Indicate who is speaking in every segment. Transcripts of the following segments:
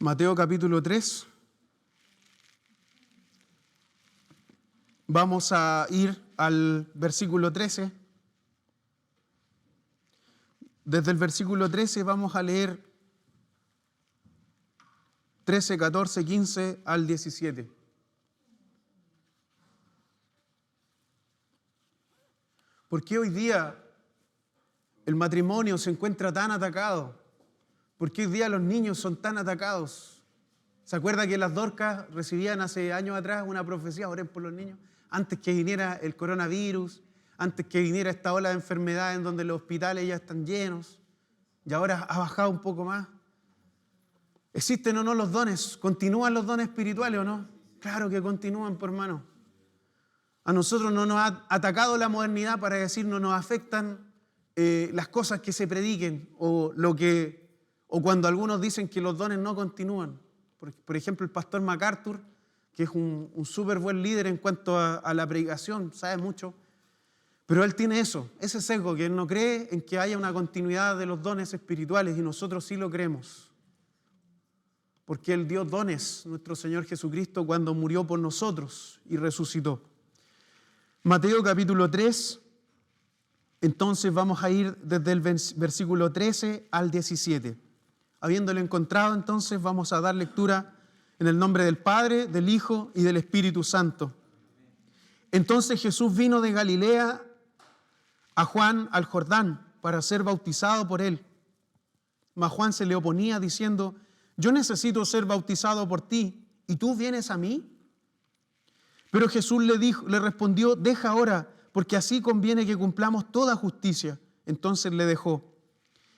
Speaker 1: Mateo capítulo 3. Vamos a ir al versículo 13. Desde el versículo 13 vamos a leer 13, 14, 15 al 17. ¿Por qué hoy día el matrimonio se encuentra tan atacado? ¿Por qué hoy día los niños son tan atacados? ¿Se acuerda que las Dorcas recibían hace años atrás una profecía, oren por los niños? Antes que viniera el coronavirus, antes que viniera esta ola de enfermedades en donde los hospitales ya están llenos, y ahora ha bajado un poco más. ¿Existen o no los dones? ¿Continúan los dones espirituales o no? Claro que continúan, por hermano. A nosotros no nos ha atacado la modernidad para decir no nos afectan las cosas que se prediquen o cuando algunos dicen que los dones no continúan. Por ejemplo, el pastor MacArthur, que es un súper buen líder en cuanto a la predicación, sabe mucho, pero él tiene ese sesgo, que él no cree en que haya una continuidad de los dones espirituales, y nosotros sí lo creemos. Porque Él dio dones, nuestro Señor Jesucristo, cuando murió por nosotros y resucitó. Mateo capítulo 3, entonces vamos a ir desde el versículo 13 al 17. Habiéndolo encontrado, entonces vamos a dar lectura en el nombre del Padre, del Hijo y del Espíritu Santo. Entonces Jesús vino de Galilea a Juan al Jordán para ser bautizado por él. Mas Juan se le oponía diciendo: yo necesito ser bautizado por ti, ¿y tú vienes a mí? Pero Jesús le respondió: deja ahora, porque así conviene que cumplamos toda justicia. Entonces le dejó.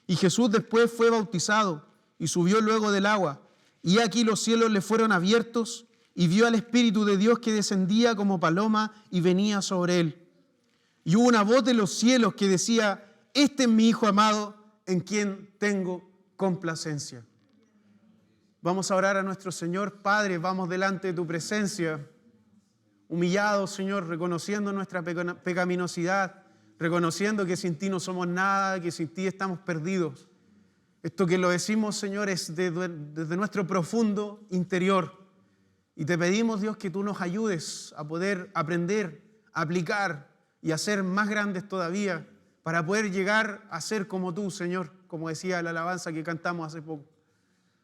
Speaker 1: Y Jesús después fue bautizado y subió luego del agua. Y aquí los cielos le fueron abiertos y vio al Espíritu de Dios que descendía como paloma y venía sobre él. Y hubo una voz de los cielos que decía: este es mi Hijo amado, en quien tengo complacencia. Vamos a orar a nuestro Señor. Padre, vamos delante de tu presencia, humillados, Señor, reconociendo nuestra pecaminosidad, reconociendo que sin ti no somos nada, que sin ti estamos perdidos. Esto que lo decimos, Señor, es desde nuestro profundo interior. Y te pedimos, Dios, que tú nos ayudes a poder aprender, aplicar y a ser más grandes todavía, para poder llegar a ser como tú, Señor, como decía la alabanza que cantamos hace poco.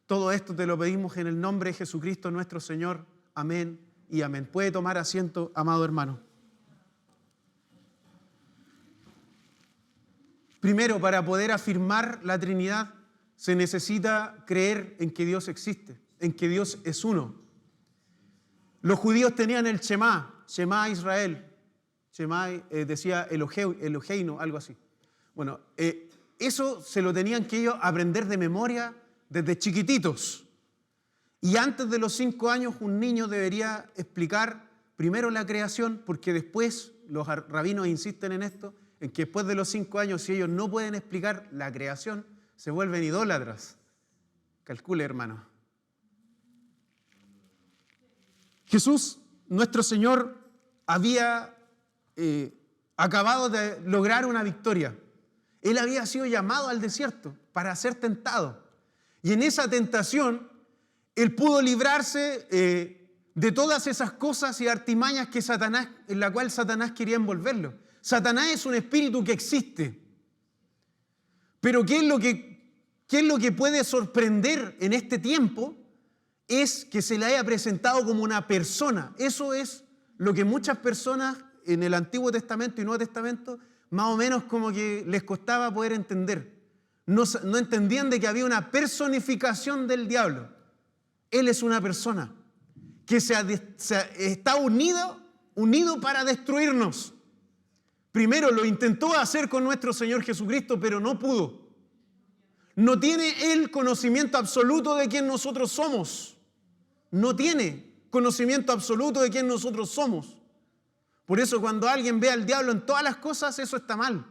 Speaker 1: Todo esto te lo pedimos en el nombre de Jesucristo nuestro Señor. Amén y amén. Puede tomar asiento, amado hermano. Primero, para poder afirmar la Trinidad, se necesita creer en que Dios existe, en que Dios es uno. Los judíos tenían el Shema Israel. Shema decía Eloheinu, algo así. Bueno, eso se lo tenían que ellos aprender de memoria desde chiquititos. Y antes de los 5 años un niño debería explicar primero la creación, porque después, los rabinos insisten en esto, en que después de los 5 años, si ellos no pueden explicar la creación, se vuelven idólatras. Calcule, hermano. Jesús, nuestro Señor, había acabado de lograr una victoria. Él había sido llamado al desierto para ser tentado. Y en esa tentación, Él pudo librarse de todas esas cosas y artimañas en la cual Satanás quería envolverlo. Satanás es un espíritu que existe. Pero ¿qué es lo que puede sorprender en este tiempo? Es que se le haya presentado como una persona. Eso es lo que muchas personas en el Antiguo Testamento y Nuevo Testamento más o menos como que les costaba poder entender. No entendían de que había una personificación del diablo. Él es una persona que está unido para destruirnos. Primero lo intentó hacer con nuestro Señor Jesucristo, pero no pudo. No tiene Él conocimiento absoluto de quién nosotros somos. No tiene conocimiento absoluto de quién nosotros somos. Por eso cuando alguien ve al diablo en todas las cosas, eso está mal.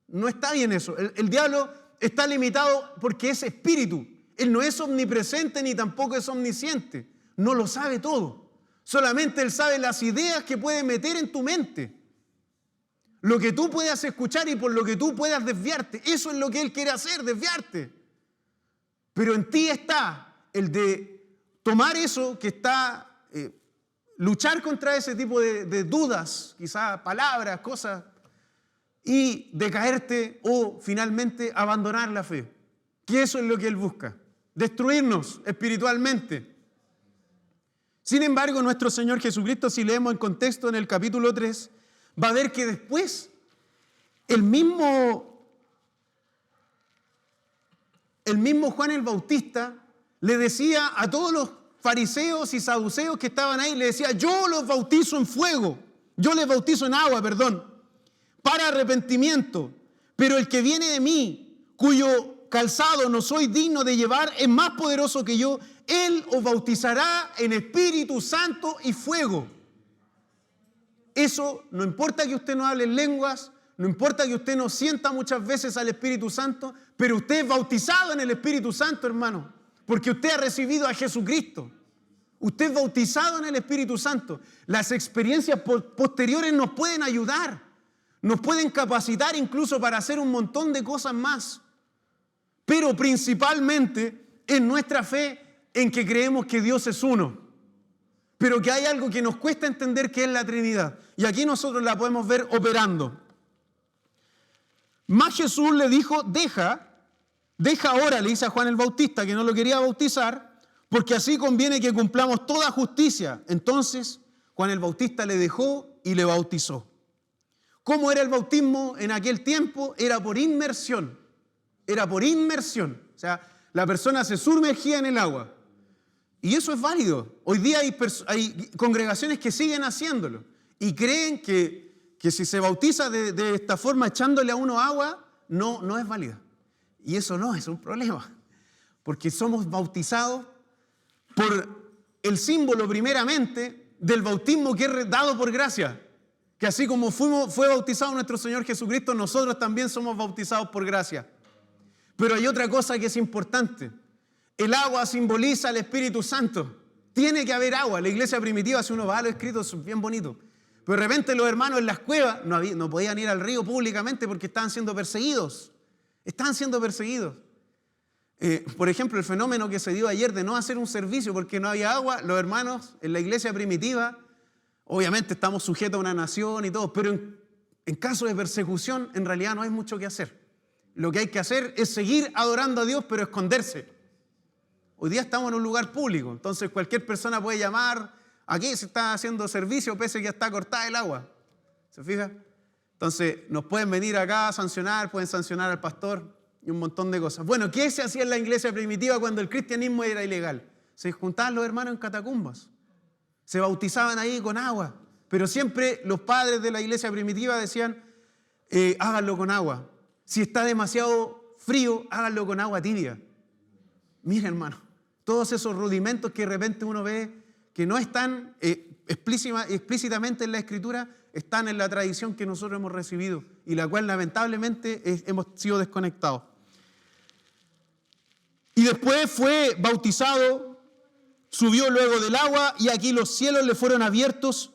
Speaker 1: No está bien eso. El diablo está limitado porque es espíritu. Él no es omnipresente ni tampoco es omnisciente. No lo sabe todo. Solamente Él sabe las ideas que puede meter en tu mente. Lo que tú puedas escuchar y por lo que tú puedas desviarte. Eso es lo que Él quiere hacer, desviarte. Pero en ti está el de tomar eso que está, luchar contra ese tipo de dudas, quizás palabras, cosas, y de caerte o finalmente abandonar la fe. Que eso es lo que Él busca, destruirnos espiritualmente. Sin embargo, nuestro Señor Jesucristo, si leemos en contexto en el capítulo 3, va a ver que después el mismo Juan el Bautista le decía a todos los fariseos y saduceos que estaban ahí, le decía: yo los bautizo en fuego, yo les bautizo en agua, para arrepentimiento, pero el que viene de mí, cuyo calzado no soy digno de llevar, es más poderoso que yo. Él os bautizará en Espíritu Santo y fuego. Eso no importa que usted no hable en lenguas, no importa que usted no sienta muchas veces al Espíritu Santo, pero usted es bautizado en el Espíritu Santo, hermano, porque usted ha recibido a Jesucristo. Usted es bautizado en el Espíritu Santo. Las experiencias posteriores nos pueden ayudar, nos pueden capacitar incluso para hacer un montón de cosas más. Pero principalmente en nuestra fe, en que creemos que Dios es uno, pero que hay algo que nos cuesta entender, que es la Trinidad. Y aquí nosotros la podemos ver operando. Mas Jesús le dijo: deja ahora, le dice a Juan el Bautista, que no lo quería bautizar, porque así conviene que cumplamos toda justicia. Entonces Juan el Bautista le dejó y le bautizó. ¿Cómo era el bautismo en aquel tiempo? Era por inmersión. O sea, la persona se sumergía en el agua. Y eso es válido. Hoy día hay congregaciones que siguen haciéndolo y creen que si se bautiza de esta forma, echándole a uno agua, no es válida. Y eso no es un problema, porque somos bautizados por el símbolo primeramente del bautismo que es dado por gracia. Que así como fue bautizado nuestro Señor Jesucristo, nosotros también somos bautizados por gracia. Pero hay otra cosa que es importante. El agua simboliza al Espíritu Santo. Tiene que haber agua. La iglesia primitiva, si uno va a los escritos, es bien bonito. Pero de repente los hermanos en las cuevas no podían ir al río públicamente porque estaban siendo perseguidos. Por ejemplo, el fenómeno que se dio ayer de no hacer un servicio porque no había agua, los hermanos en la iglesia primitiva, obviamente estamos sujetos a una nación y todo, pero en caso de persecución, en realidad no hay mucho que hacer. Lo que hay que hacer es seguir adorando a Dios, pero esconderse. Hoy día estamos en un lugar público, entonces cualquier persona puede llamar: aquí se está haciendo servicio, pese a que ya está cortada el agua. ¿Se fija? Entonces nos pueden venir acá a sancionar, pueden sancionar al pastor y un montón de cosas. Bueno, ¿qué se hacía en la iglesia primitiva cuando el cristianismo era ilegal? Se juntaban los hermanos en catacumbas, se bautizaban ahí con agua, pero siempre los padres de la iglesia primitiva decían: háganlo con agua. Si está demasiado frío, háganlo con agua tibia. Mira, hermano, todos esos rudimentos que de repente uno ve que no están explícitamente en la Escritura, están en la tradición que nosotros hemos recibido y la cual lamentablemente hemos sido desconectados. Y después fue bautizado, subió luego del agua, y aquí los cielos le fueron abiertos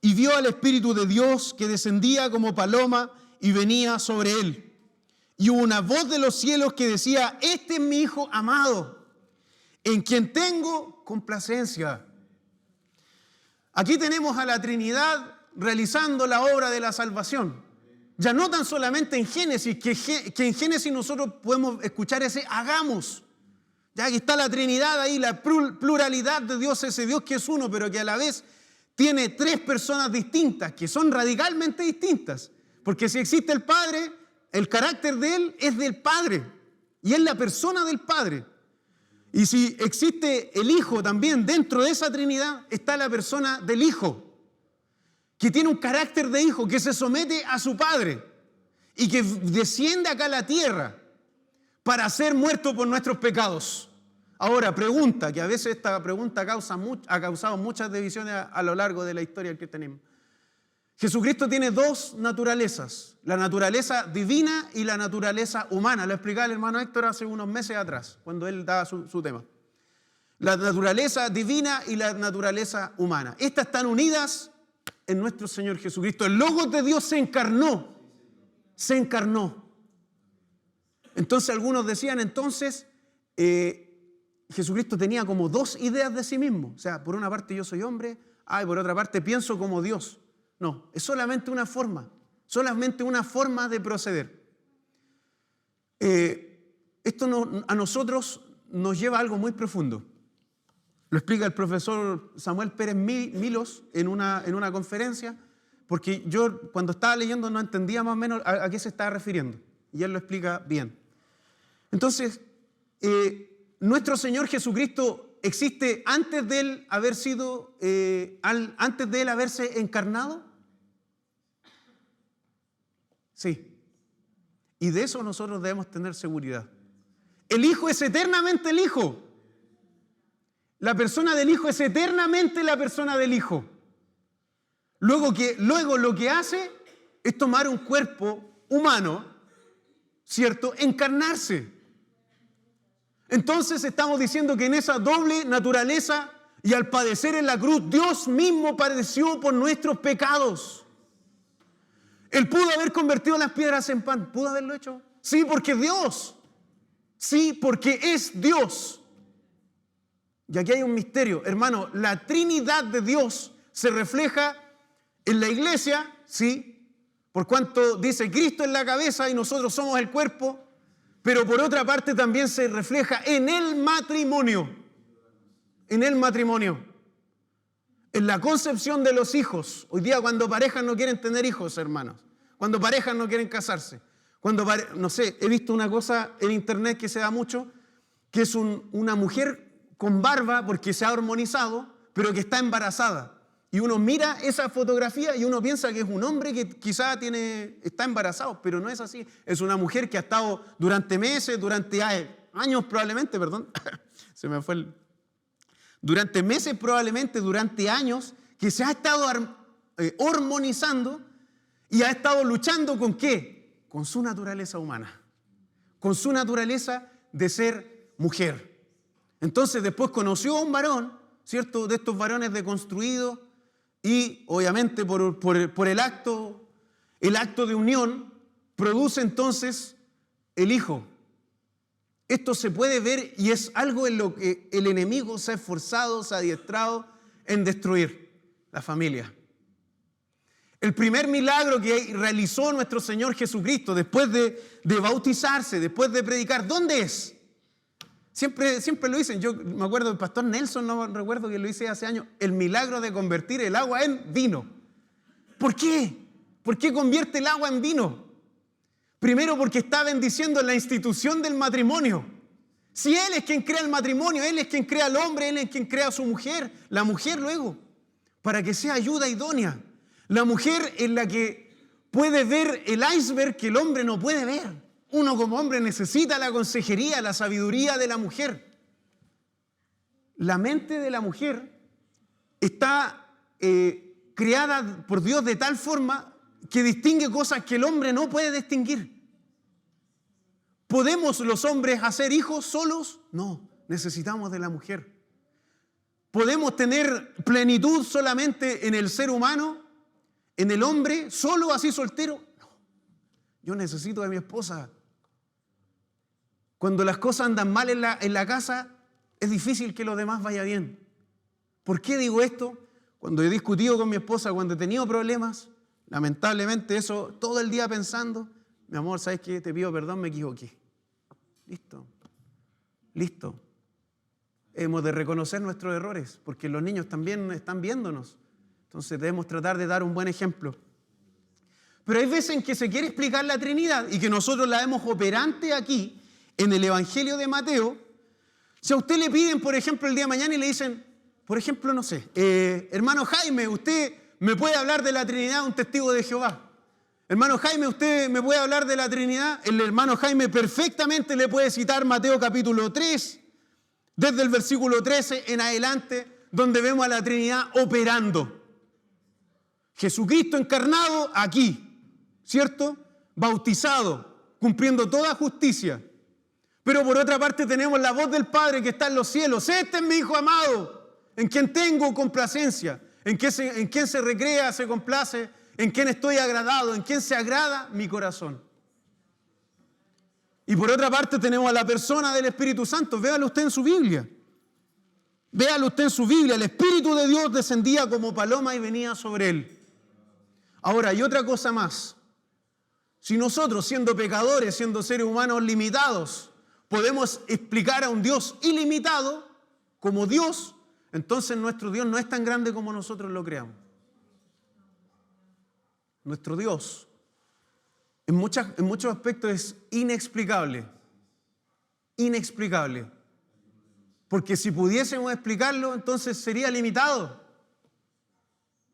Speaker 1: y vio al Espíritu de Dios que descendía como paloma y venía sobre él. Y hubo una voz de los cielos que decía: este es mi Hijo amado, en quien tengo complacencia. Aquí tenemos a la Trinidad realizando la obra de la salvación. Ya no tan solamente en Génesis, que en Génesis nosotros podemos escuchar ese hagamos. Ya que está la Trinidad ahí, la pluralidad de Dios, ese Dios que es uno, pero que a la vez tiene tres personas distintas, que son radicalmente distintas. Porque si existe el Padre, el carácter de Él es del Padre, y es la persona del Padre. Y si existe el Hijo también, dentro de esa Trinidad está la persona del Hijo, que tiene un carácter de hijo, que se somete a su Padre y que desciende acá a la tierra para ser muerto por nuestros pecados. Ahora, pregunta, que a veces esta pregunta ha causado muchas divisiones a lo largo de la historia del cristianismo. Jesucristo tiene dos naturalezas, la naturaleza divina y la naturaleza humana. Lo explicaba el hermano Héctor hace unos meses atrás, cuando él daba su tema. La naturaleza divina y la naturaleza humana. Estas están unidas en nuestro Señor Jesucristo. El Logos de Dios se encarnó. Entonces algunos decían, Jesucristo tenía como dos ideas de sí mismo. O sea, por una parte yo soy hombre, y por otra parte pienso como Dios. No, es solamente una forma de proceder. Esto a nosotros nos lleva a algo muy profundo. Lo explica el profesor Samuel Pérez Milos en una conferencia, porque yo cuando estaba leyendo no entendía más o menos a qué se estaba refiriendo. Y él lo explica bien. Entonces, nuestro Señor Jesucristo existe antes de Él antes de Él haberse encarnado. Sí. Y de eso nosotros debemos tener seguridad. El Hijo es eternamente el Hijo. La persona del Hijo es eternamente la persona del Hijo. Luego lo que hace es tomar un cuerpo humano, ¿cierto? Encarnarse. Entonces estamos diciendo que en esa doble naturaleza y al padecer en la cruz, Dios mismo padeció por nuestros pecados. Él pudo haber convertido las piedras en pan. ¿Pudo haberlo hecho? Sí, porque es Dios. Sí, porque es Dios. Y aquí hay un misterio. Hermano, la Trinidad de Dios se refleja en la iglesia, sí, por cuanto dice Cristo es la cabeza y nosotros somos el cuerpo, pero por otra parte también se refleja en el matrimonio. En el matrimonio. En la concepción de los hijos. Hoy día cuando parejas no quieren tener hijos, hermanos. Cuando parejas no quieren casarse. No sé, he visto una cosa en internet que se da mucho, que es una mujer con barba porque se ha hormonizado, pero que está embarazada. Y uno mira esa fotografía y uno piensa que es un hombre que quizá está embarazado, pero no es así. Es una mujer que ha estado durante meses, durante años probablemente, se me fue durante meses probablemente, durante años, que se ha estado hormonizando y ha estado luchando ¿con qué? Con su naturaleza humana, con su naturaleza de ser mujer. Entonces después conoció a un varón, ¿cierto? De estos varones deconstruidos y obviamente por el acto de unión produce entonces el hijo. Esto se puede ver y es algo en lo que el enemigo se ha esforzado, se ha adiestrado en destruir la familia. El primer milagro que realizó nuestro Señor Jesucristo después de bautizarse, después de predicar, ¿dónde es? Siempre lo dicen. Yo me acuerdo del pastor Nelson, no recuerdo que lo hice hace años, el milagro de convertir el agua en vino. ¿Por qué? ¿Por qué convierte el agua en vino? Primero porque está bendiciendo la institución del matrimonio. Si Él es quien crea el matrimonio, Él es quien crea al hombre, Él es quien crea a su mujer, la mujer luego, para que sea ayuda idónea. La mujer es la que puede ver el iceberg que el hombre no puede ver. Uno como hombre necesita la consejería, la sabiduría de la mujer. La mente de la mujer está creada por Dios de tal forma que distingue cosas que el hombre no puede distinguir. ¿Podemos los hombres hacer hijos solos? No, necesitamos de la mujer. ¿Podemos tener plenitud solamente en el ser humano, en el hombre, solo así soltero? No, yo necesito de mi esposa. Cuando las cosas andan mal en la casa, es difícil que lo demás vaya bien. ¿Por qué digo esto? Cuando he discutido con mi esposa, cuando he tenido problemas, lamentablemente eso, todo el día pensando, mi amor, ¿sabes qué? Te pido perdón, me equivoqué. Listo. Hemos de reconocer nuestros errores, porque los niños también están viéndonos. Entonces debemos tratar de dar un buen ejemplo. Pero hay veces en que se quiere explicar la Trinidad y que nosotros la vemos operante aquí, en el Evangelio de Mateo. Si a usted le piden, por ejemplo, el día de mañana y le dicen, por ejemplo, no sé, hermano Jaime, ¿usted me puede hablar de la Trinidad, un testigo de Jehová? Hermano Jaime, ¿usted me puede hablar de la Trinidad? El hermano Jaime perfectamente le puede citar Mateo capítulo 3, desde el versículo 13 en adelante, donde vemos a la Trinidad operando. Jesucristo encarnado aquí, ¿cierto? Bautizado, cumpliendo toda justicia. Pero por otra parte tenemos la voz del Padre que está en los cielos. Este es mi Hijo amado, en quien tengo complacencia, en quien se recrea, se complace, en quien estoy agradado, en quien se agrada mi corazón. Y por otra parte tenemos a la persona del Espíritu Santo. Véalo usted en su Biblia. Véalo usted en su Biblia, el Espíritu de Dios descendía como paloma y venía sobre él. Ahora, hay otra cosa más. Si nosotros, siendo pecadores, siendo seres humanos limitados, podemos explicar a un Dios ilimitado como Dios, entonces nuestro Dios no es tan grande como nosotros lo creamos. Nuestro Dios, en muchos aspectos, es inexplicable. Inexplicable. Porque si pudiésemos explicarlo, entonces sería limitado.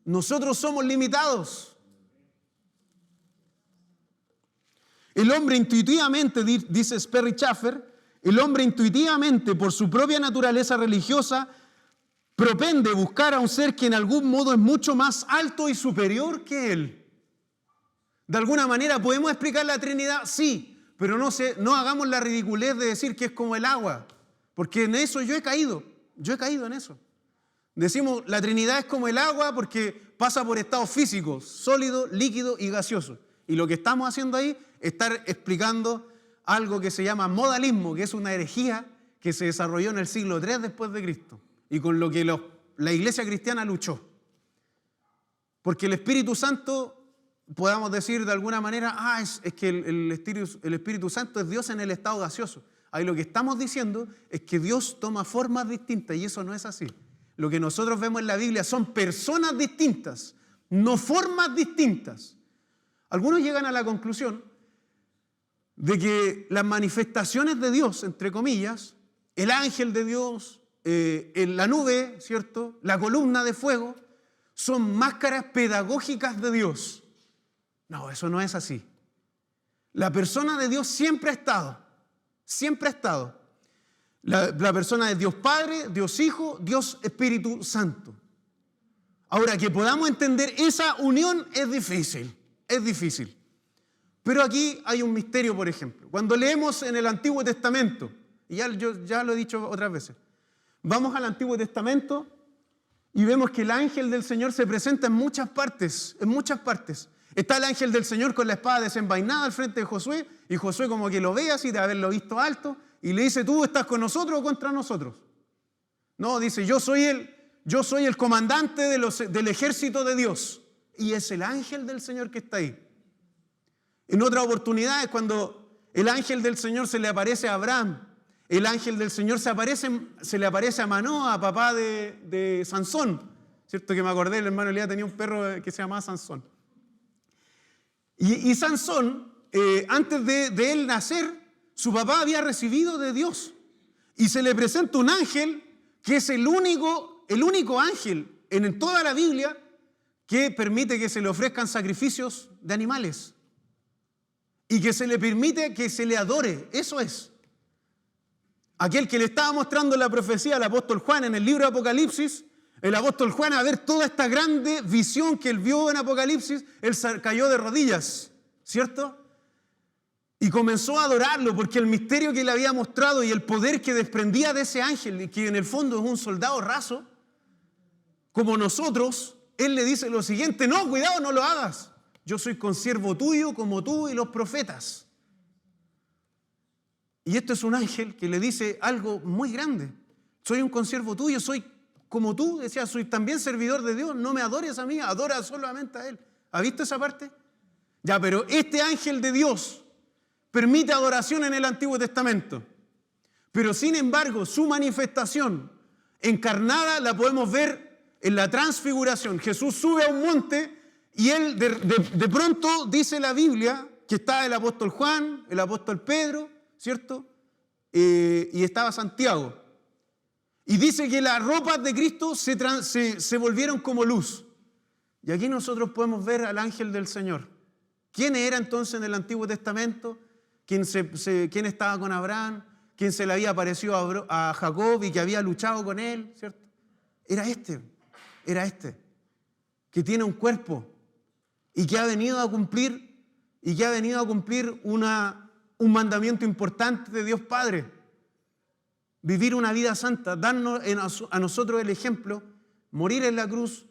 Speaker 1: Nosotros somos limitados. El hombre intuitivamente, dice Sperry Chafer, el hombre intuitivamente, por su propia naturaleza religiosa, propende buscar a un ser que en algún modo es mucho más alto y superior que él. De alguna manera, ¿podemos explicar la Trinidad? Sí, pero no hagamos la ridiculez de decir que es como el agua, porque en eso yo he caído en eso. Decimos, la Trinidad es como el agua porque pasa por estados físicos, sólido, líquido y gaseoso. Y lo que estamos haciendo ahí es estar explicando algo que se llama modalismo, que es una herejía que se desarrolló en el siglo III después de Cristo y con lo que la iglesia cristiana luchó. Porque el Espíritu Santo, podamos decir de alguna manera, es que el Espíritu Santo es Dios en el estado gaseoso. Ahí lo que estamos diciendo es que Dios toma formas distintas y eso no es así. Lo que nosotros vemos en la Biblia son personas distintas, no formas distintas. Algunos llegan a la conclusión de que las manifestaciones de Dios, entre comillas, el ángel de Dios, en la nube, ¿cierto?, la columna de fuego, son máscaras pedagógicas de Dios. No, eso no es así. La persona de Dios siempre ha estado. Siempre ha estado. La persona de Dios Padre, Dios Hijo, Dios Espíritu Santo. Ahora, que podamos entender esa unión es difícil. Es difícil. Pero aquí hay un misterio, por ejemplo. Cuando leemos en el Antiguo Testamento, y yo ya lo he dicho otras veces, vamos al Antiguo Testamento y vemos que el ángel del Señor se presenta en muchas partes, en muchas partes. Está el ángel del Señor con la espada desenvainada al frente de Josué, y Josué como que lo ve así de haberlo visto alto, y le dice, ¿tú estás con nosotros o contra nosotros? No, dice, yo soy el comandante del ejército de Dios, y es el ángel del Señor que está ahí. En otras oportunidades, cuando el ángel del Señor se le aparece a Abraham, el ángel del Señor se le aparece a Manoa, papá de Sansón, ¿cierto? Que me acordé, el hermano Elías tenía un perro que se llamaba Sansón. Y Sansón, antes de él nacer, su papá había recibido de Dios. Y se le presenta un ángel que es el único ángel en toda la Biblia que permite que se le ofrezcan sacrificios de animales. Y que se le permite que se le adore. Eso es. Aquel que le estaba mostrando la profecía al apóstol Juan en el libro de Apocalipsis, el apóstol Juan, a ver toda esta grande visión que él vio en Apocalipsis, él cayó de rodillas, ¿cierto? Y comenzó a adorarlo porque el misterio que le había mostrado y el poder que desprendía de ese ángel, que en el fondo es un soldado raso, como nosotros, él le dice lo siguiente, no, cuidado, no lo hagas. Yo soy consiervo tuyo como tú y los profetas. Y esto es un ángel que le dice algo muy grande. Soy un consiervo tuyo, soy como tú, decía, soy también servidor de Dios, no me adores a mí, adora solamente a Él. ¿Ha visto esa parte? Ya, pero este ángel de Dios permite adoración en el Antiguo Testamento. Pero sin embargo, su manifestación encarnada la podemos ver en la transfiguración. Jesús sube a un monte y Él de pronto dice la Biblia que está el apóstol Juan, el apóstol Pedro, ¿cierto? Y estaba Santiago. Y dice que las ropas de Cristo se volvieron como luz. Y aquí nosotros podemos ver al ángel del Señor. ¿Quién era entonces en el Antiguo Testamento? ¿Quién estaba con Abraham? ¿Quién se le había aparecido a Jacob y que había luchado con él? ¿Cierto? Era este, que tiene un cuerpo y que ha venido a cumplir, un mandamiento importante de Dios Padre. Vivir una vida santa, darnos a nosotros el ejemplo, morir en la cruz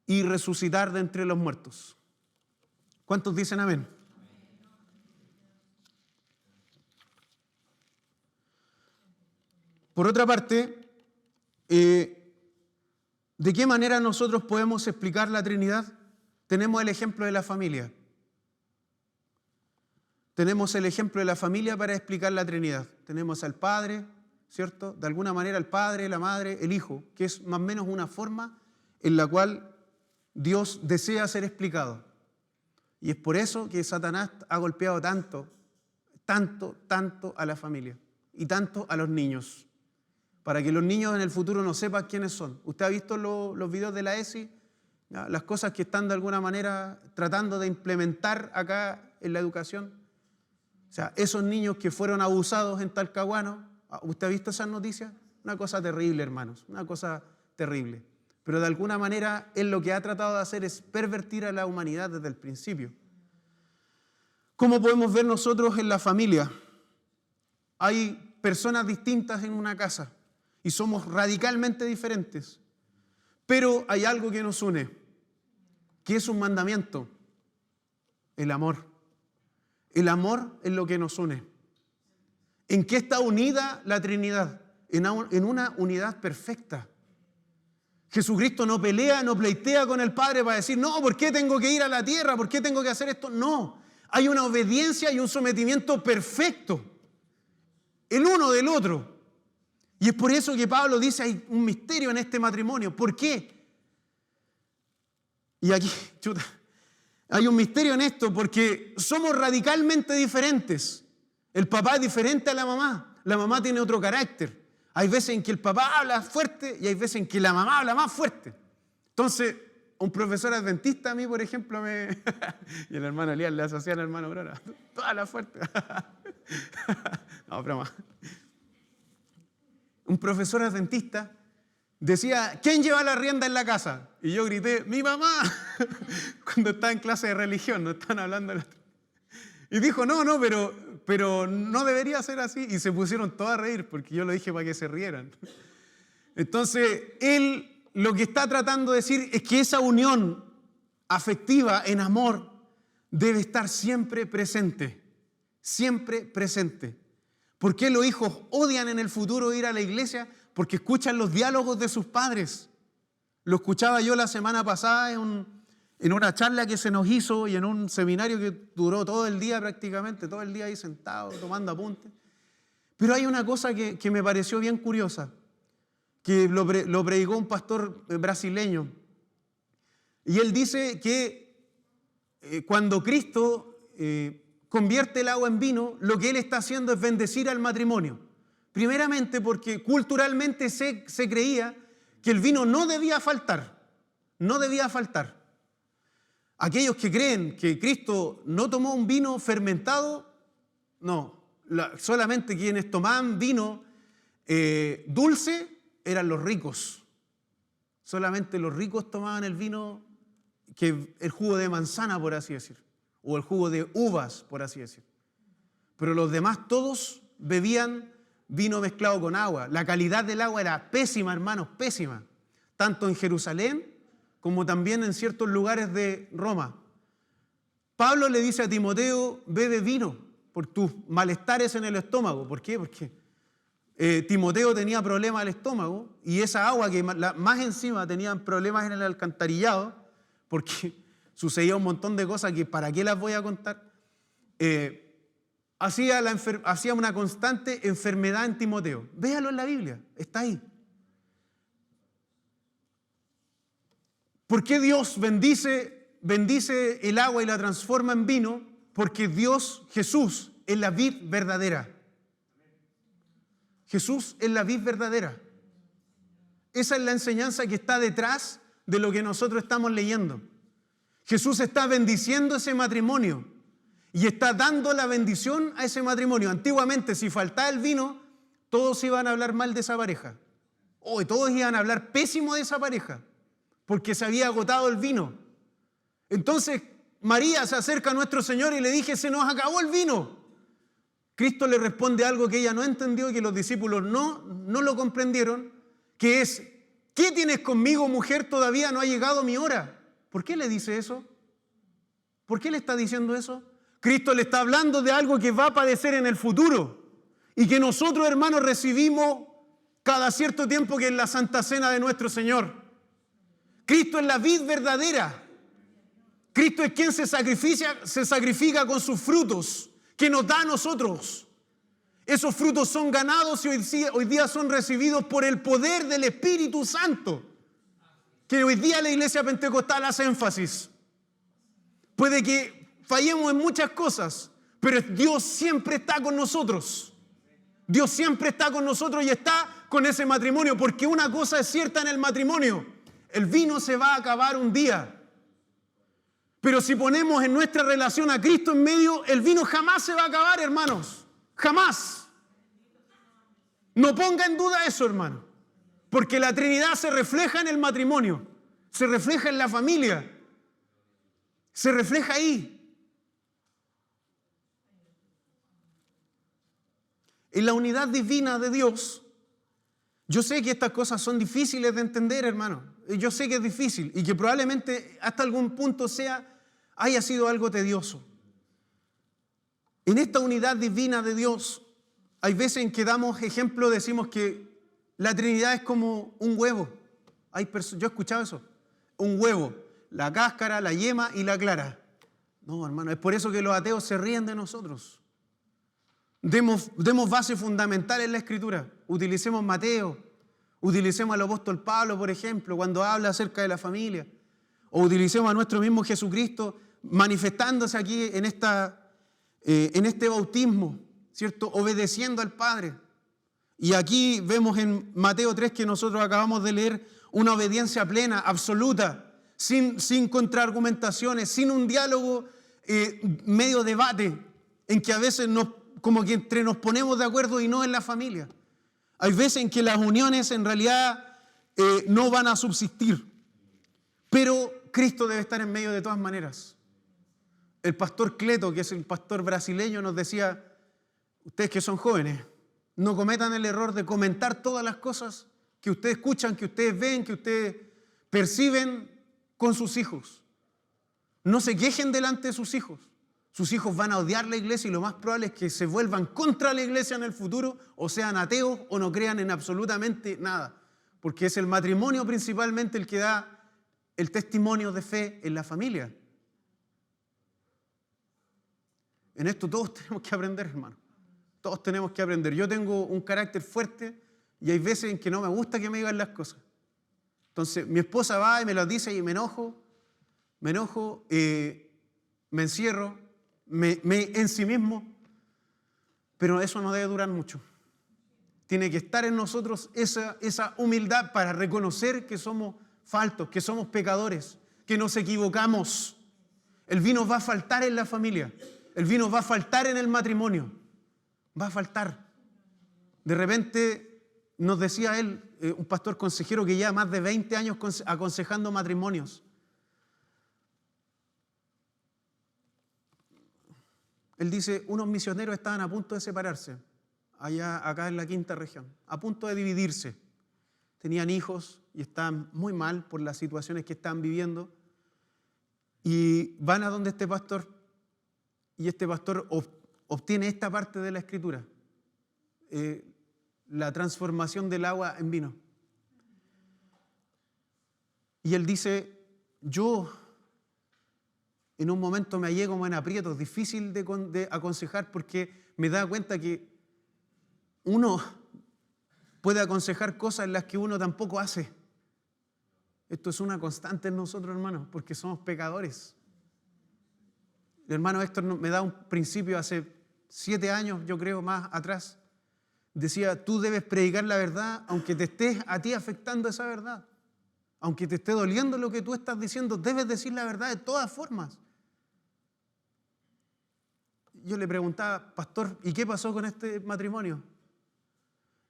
Speaker 1: y resucitar de entre los muertos. ¿Cuántos dicen amén? Por otra parte, ¿De qué manera nosotros podemos explicar la Trinidad? Tenemos el ejemplo de la familia. Tenemos el ejemplo de la familia para explicar la Trinidad. Tenemos al Padre, ¿cierto? De alguna manera el Padre, la Madre, el Hijo, que es más o menos una forma en la cual Dios desea ser explicado. Y es por eso que Satanás ha golpeado tanto a la familia y tanto a los niños, para que los niños en el futuro no sepan quiénes son. ¿Usted ha visto los videos de la ESI? Las cosas que están de alguna manera tratando de implementar acá en la educación. O sea, esos niños que fueron abusados en Talcahuano, ¿usted ha visto esas noticias? Una cosa terrible, hermanos, una cosa terrible. Pero de alguna manera él lo que ha tratado de hacer es pervertir a la humanidad desde el principio. ¿Cómo podemos ver nosotros en la familia? Hay personas distintas en una casa y somos radicalmente diferentes, pero hay algo que nos une, que es un mandamiento: el amor. El amor es lo que nos une. ¿En qué está unida la Trinidad? En una unidad perfecta. Jesucristo no pelea, no pleitea con el Padre para decir, no, ¿por qué tengo que ir a la tierra? ¿Por qué tengo que hacer esto? No, hay una obediencia y un sometimiento perfecto, el uno del otro. Y es por eso que Pablo dice, hay un misterio en este matrimonio. ¿Por qué? Y aquí, hay un misterio en esto porque somos radicalmente diferentes. El papá es diferente a la mamá tiene otro carácter. Hay veces en que el papá habla fuerte y hay veces en que la mamá habla más fuerte. Entonces, un profesor adventista a mí, por ejemplo, y el hermano Elías le hacía al hermano Aurora, toda la fuerte. No, broma. Un profesor adventista decía, ¿quién lleva la rienda en la casa? Y yo grité, ¡mi mamá! Cuando estaba en clase de religión, no están hablando de la... Y dijo, no, pero no debería ser así. Y se pusieron todos a reír porque yo lo dije para que se rieran. Entonces, él lo que está tratando de decir es que esa unión afectiva en amor debe estar siempre presente. Siempre presente. ¿Por qué los hijos odian en el futuro ir a la iglesia? Porque escuchan los diálogos de sus padres. Lo escuchaba yo la semana pasada en una charla que se nos hizo y en un seminario que duró todo el día prácticamente, todo el día ahí sentado, tomando apuntes. Pero hay una cosa que me pareció bien curiosa, que lo predicó un pastor brasileño. Y él dice que cuando Cristo convierte el agua en vino, lo que él está haciendo es bendecir al matrimonio. Primeramente porque culturalmente se creía que el vino no debía faltar, no debía faltar. Aquellos que creen que Cristo no tomó un vino fermentado, no, solamente quienes tomaban vino dulce eran los ricos. Solamente los ricos tomaban el vino, el jugo de manzana, por así decir, o el jugo de uvas, por así decir. Pero los demás todos bebían vino mezclado con agua. La calidad del agua era pésima, hermanos, pésima. Tanto en Jerusalén como también en ciertos lugares de Roma. Pablo le dice a Timoteo, bebe vino por tus malestares en el estómago. ¿Por qué? Porque Timoteo tenía problemas al estómago y esa agua que más encima tenían problemas en el alcantarillado, porque sucedía un montón de cosas que para qué las voy a contar, hacía una constante enfermedad en Timoteo. Véalo en la Biblia, está ahí. ¿Por qué Dios bendice el agua y la transforma en vino? Porque Dios, Jesús, es la vid verdadera. Jesús es la vid verdadera. Esa es la enseñanza que está detrás de lo que nosotros estamos leyendo. Jesús está bendiciendo ese matrimonio y está dando la bendición a ese matrimonio. Antiguamente, si faltaba el vino, todos iban a hablar mal de esa pareja. Todos iban a hablar pésimo de esa pareja, porque se había agotado el vino. Entonces, María se acerca a nuestro Señor y le dice, se nos acabó el vino. Cristo le responde algo que ella no entendió y que los discípulos no lo comprendieron, que es, ¿qué tienes conmigo, mujer? Todavía no ha llegado mi hora. ¿Por qué le dice eso? ¿Por qué le está diciendo eso? Cristo le está hablando de algo que va a padecer en el futuro y que nosotros, hermanos, recibimos cada cierto tiempo, que es la Santa Cena de nuestro Señor. Cristo es la vid verdadera. Cristo es quien se sacrifica con sus frutos, que nos da a nosotros. Esos frutos son ganados y hoy día son recibidos por el poder del Espíritu Santo, que hoy día la Iglesia Pentecostal hace énfasis. Puede que fallemos en muchas cosas, pero Dios siempre está con nosotros. Dios siempre está con nosotros y está con ese matrimonio, porque una cosa es cierta en el matrimonio: el vino se va a acabar un día. Pero si ponemos en nuestra relación a Cristo en medio, el vino jamás se va a acabar, hermanos. Jamás. No ponga en duda eso, hermano. Porque la Trinidad se refleja en el matrimonio, se refleja en la familia, se refleja ahí. En la unidad divina de Dios. Yo sé que estas cosas son difíciles de entender, hermano. Yo sé que es difícil y que probablemente hasta algún punto haya sido algo tedioso. En esta unidad divina de Dios, hay veces en que damos ejemplo, decimos que la Trinidad es como un huevo. Yo he escuchado eso. Un huevo, la cáscara, la yema y la clara. No, hermano, es por eso que los ateos se ríen de nosotros. Demos base fundamental en la Escritura. Utilicemos Mateo, utilicemos al apóstol Pablo, por ejemplo, cuando habla acerca de la familia. O utilicemos a nuestro mismo Jesucristo manifestándose aquí en este bautismo, ¿cierto? Obedeciendo al Padre. Y aquí vemos en Mateo 3 que nosotros acabamos de leer una obediencia plena, absoluta, sin contraargumentaciones, sin un diálogo medio debate, en que a veces como que entre nos ponemos de acuerdo y no en la familia. Hay veces en que las uniones en realidad no van a subsistir, pero Cristo debe estar en medio de todas maneras. El pastor Cleto, que es el pastor brasileño, nos decía: ustedes que son jóvenes, no cometan el error de comentar todas las cosas que ustedes escuchan, que ustedes ven, que ustedes perciben con sus hijos. No se quejen delante de sus hijos. Sus hijos van a odiar la iglesia y lo más probable es que se vuelvan contra la iglesia en el futuro, o sean ateos o no crean en absolutamente nada. Porque es el matrimonio principalmente el que da el testimonio de fe en la familia. En esto todos tenemos que aprender, hermano. Todos tenemos que aprender. Yo tengo un carácter fuerte y hay veces en que no me gusta que me digan las cosas. Entonces mi esposa va y me las dice y me enojo, me encierro, me en sí mismo, pero eso no debe durar mucho. Tiene que estar en nosotros esa humildad para reconocer que somos faltos, que somos pecadores, que nos equivocamos. El vino va a faltar en la familia, el vino va a faltar en el matrimonio, va a faltar. De repente nos decía él, un pastor consejero que lleva más de 20 años aconsejando matrimonios. Él dice, unos misioneros estaban a punto de separarse, acá en la quinta región, a punto de dividirse. Tenían hijos y estaban muy mal por las situaciones que estaban viviendo. Y van a donde este pastor, y este pastor obtiene esta parte de la Escritura, la transformación del agua en vino. Y él dice, yo en un momento me hallé como en aprietos, difícil de aconsejar, porque me da cuenta que uno puede aconsejar cosas en las que uno tampoco hace. Esto es una constante en nosotros, hermanos, porque somos pecadores. El hermano Héctor me da un principio hace 7 años, yo creo, más atrás. Decía, tú debes predicar la verdad aunque te estés a ti afectando esa verdad. Aunque te esté doliendo lo que tú estás diciendo, debes decir la verdad de todas formas. Yo le preguntaba, pastor, ¿y qué pasó con este matrimonio?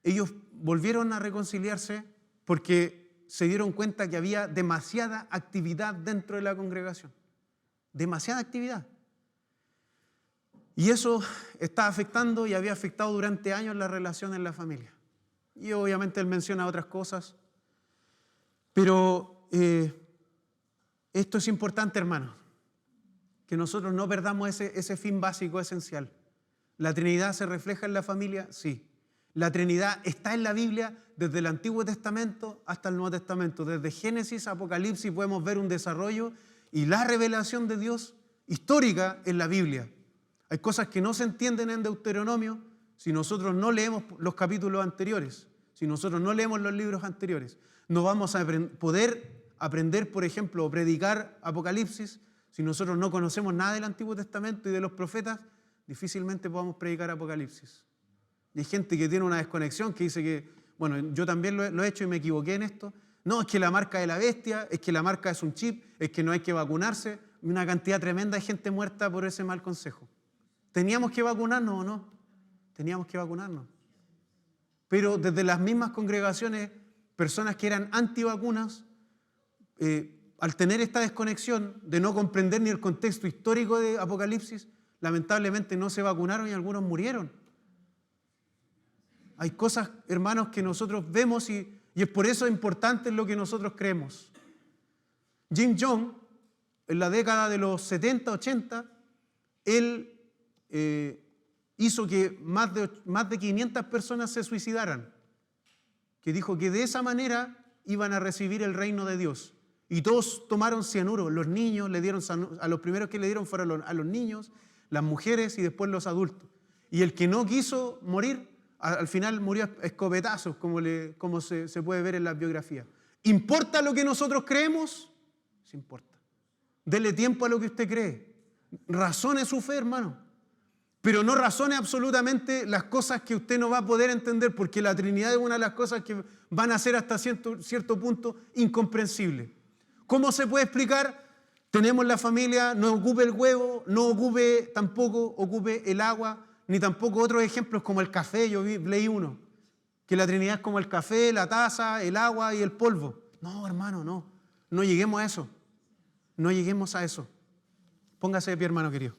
Speaker 1: Ellos volvieron a reconciliarse porque se dieron cuenta que había demasiada actividad dentro de la congregación. Demasiada actividad. Y eso está afectando y había afectado durante años la relación en la familia. Y obviamente él menciona otras cosas. Pero esto es importante, hermano, que nosotros no perdamos ese fin básico, esencial. ¿La Trinidad se refleja en la familia? Sí. La Trinidad está en la Biblia desde el Antiguo Testamento hasta el Nuevo Testamento. Desde Génesis a Apocalipsis podemos ver un desarrollo y la revelación de Dios histórica en la Biblia. Hay cosas que no se entienden en Deuteronomio si nosotros no leemos los capítulos anteriores, si nosotros no leemos los libros anteriores. No vamos a poder aprender, por ejemplo, o predicar Apocalipsis si nosotros no conocemos nada del Antiguo Testamento y de los profetas. Difícilmente podamos predicar Apocalipsis. Y hay gente que tiene una desconexión que dice que, bueno, yo también lo he hecho y me equivoqué en esto. No, es que la marca de la bestia, es que la marca es un chip, es que no hay que vacunarse. Una cantidad tremenda de gente muerta por ese mal consejo. ¿Teníamos que vacunarnos o no? Teníamos que vacunarnos. Pero desde las mismas congregaciones, personas que eran antivacunas, al tener esta desconexión de no comprender ni el contexto histórico de Apocalipsis, lamentablemente no se vacunaron y algunos murieron. Hay cosas, hermanos, que nosotros vemos y es por eso importante lo que nosotros creemos. Jim Young, en la década de los 70, 80, él hizo que más de 500 personas se suicidaran, que dijo que de esa manera iban a recibir el reino de Dios. Y todos tomaron cianuro. Los niños le dieron, a los primeros que le dieron fueron a los niños, las mujeres y después los adultos. Y el que no quiso morir, al final murió a escopetazos, como se puede ver en las biografías. ¿Importa lo que nosotros creemos? Sí importa. Dele tiempo a lo que usted cree. Razone su fe, hermano. Pero no razone absolutamente las cosas que usted no va a poder entender, porque la Trinidad es una de las cosas que van a ser hasta cierto punto incomprensible. ¿Cómo se puede explicar? Tenemos la familia, no ocupe el huevo, tampoco ocupe el agua, ni tampoco otros ejemplos como el café. Yo leí uno, que la Trinidad es como el café, la taza, el agua y el polvo. No, hermano, no lleguemos a eso. No lleguemos a eso. Póngase de pie, hermano querido.